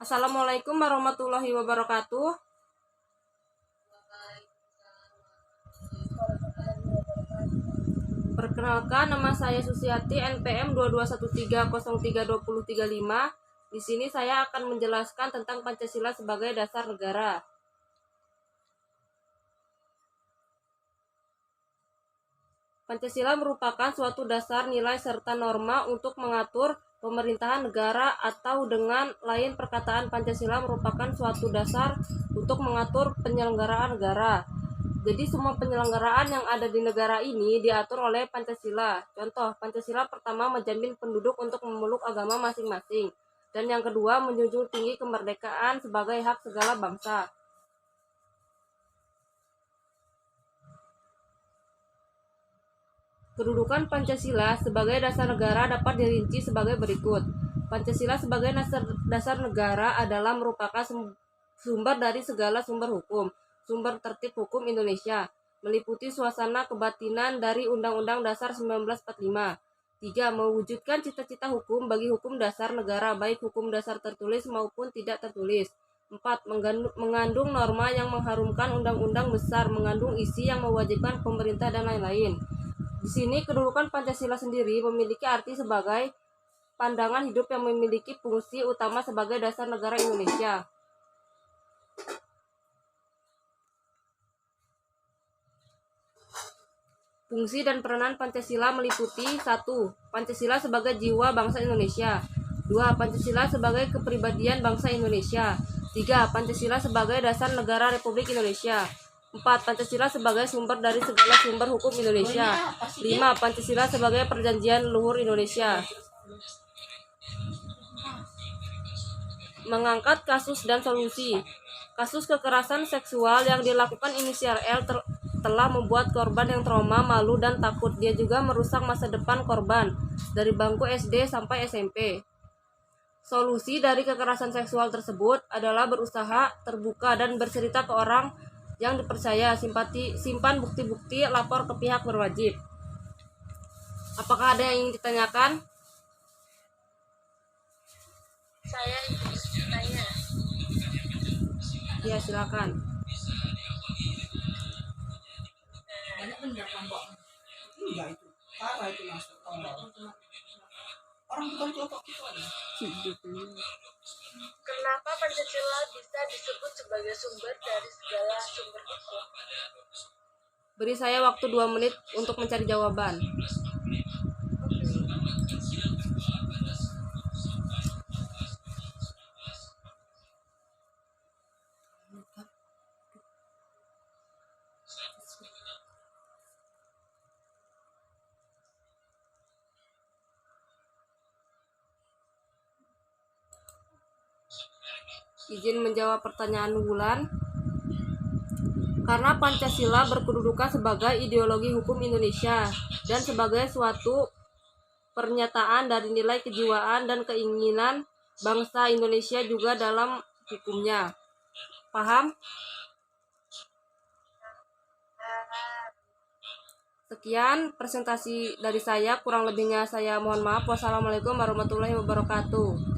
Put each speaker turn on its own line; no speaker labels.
Assalamualaikum warahmatullahi wabarakatuh. Perkenalkan, nama saya Susiati, NPM 2213032035. Di sini saya akan menjelaskan tentang Pancasila sebagai dasar negara. Pancasila merupakan suatu dasar nilai serta norma untuk mengatur pemerintahan negara, atau dengan lain perkataan, Pancasila merupakan suatu dasar untuk mengatur penyelenggaraan negara. Jadi semua penyelenggaraan yang ada di negara ini diatur oleh Pancasila. Contoh, Pancasila pertama menjamin penduduk untuk memeluk agama masing-masing. Dan yang kedua, menjunjung tinggi kemerdekaan sebagai hak segala bangsa. Kedudukan Pancasila sebagai dasar negara dapat dirinci sebagai berikut. Pancasila sebagai dasar negara adalah merupakan sumber dari segala sumber hukum, sumber tertib hukum Indonesia, meliputi suasana kebatinan dari Undang-Undang Dasar 1945. 3. Mewujudkan cita-cita hukum bagi hukum dasar negara, baik hukum dasar tertulis maupun tidak tertulis. 4. Mengandung norma yang mengharumkan undang-undang besar, mengandung isi yang mewajibkan pemerintah dan lain-lain. Di sini kedudukan Pancasila sendiri memiliki arti sebagai pandangan hidup yang memiliki fungsi utama sebagai dasar negara Indonesia. Fungsi dan peranan Pancasila meliputi 1. Pancasila sebagai jiwa bangsa Indonesia. 2. Pancasila sebagai kepribadian bangsa Indonesia. 3. Pancasila sebagai dasar negara Republik Indonesia. 4. Pancasila sebagai sumber dari segala sumber hukum Indonesia. 5. Pancasila sebagai perjanjian luhur Indonesia. Mengangkat kasus dan solusi. Kasus kekerasan seksual yang dilakukan inisial L telah membuat korban yang trauma, malu, dan takut. Dia juga merusak masa depan korban dari bangku SD sampai SMP. Solusi dari kekerasan seksual tersebut adalah berusaha terbuka dan bercerita ke orang yang dipercaya, simpan bukti-bukti, lapor ke pihak berwajib. Apakah ada yang ingin ditanyakan?
Saya ingin bertanya.
Ya, silakan.
Kenapa Pancasila bisa disebut sebagai sumber dari segala sumber hukum?
Beri saya waktu 2 menit untuk mencari jawaban. Izin menjawab pertanyaan Wulan. Karena Pancasila berkedudukan sebagai ideologi hukum Indonesia dan sebagai suatu pernyataan dari nilai kejiwaan dan keinginan bangsa Indonesia juga dalam hukumnya. Paham? Sekian presentasi dari saya, kurang lebihnya saya mohon maaf. Wassalamualaikum warahmatullahi wabarakatuh.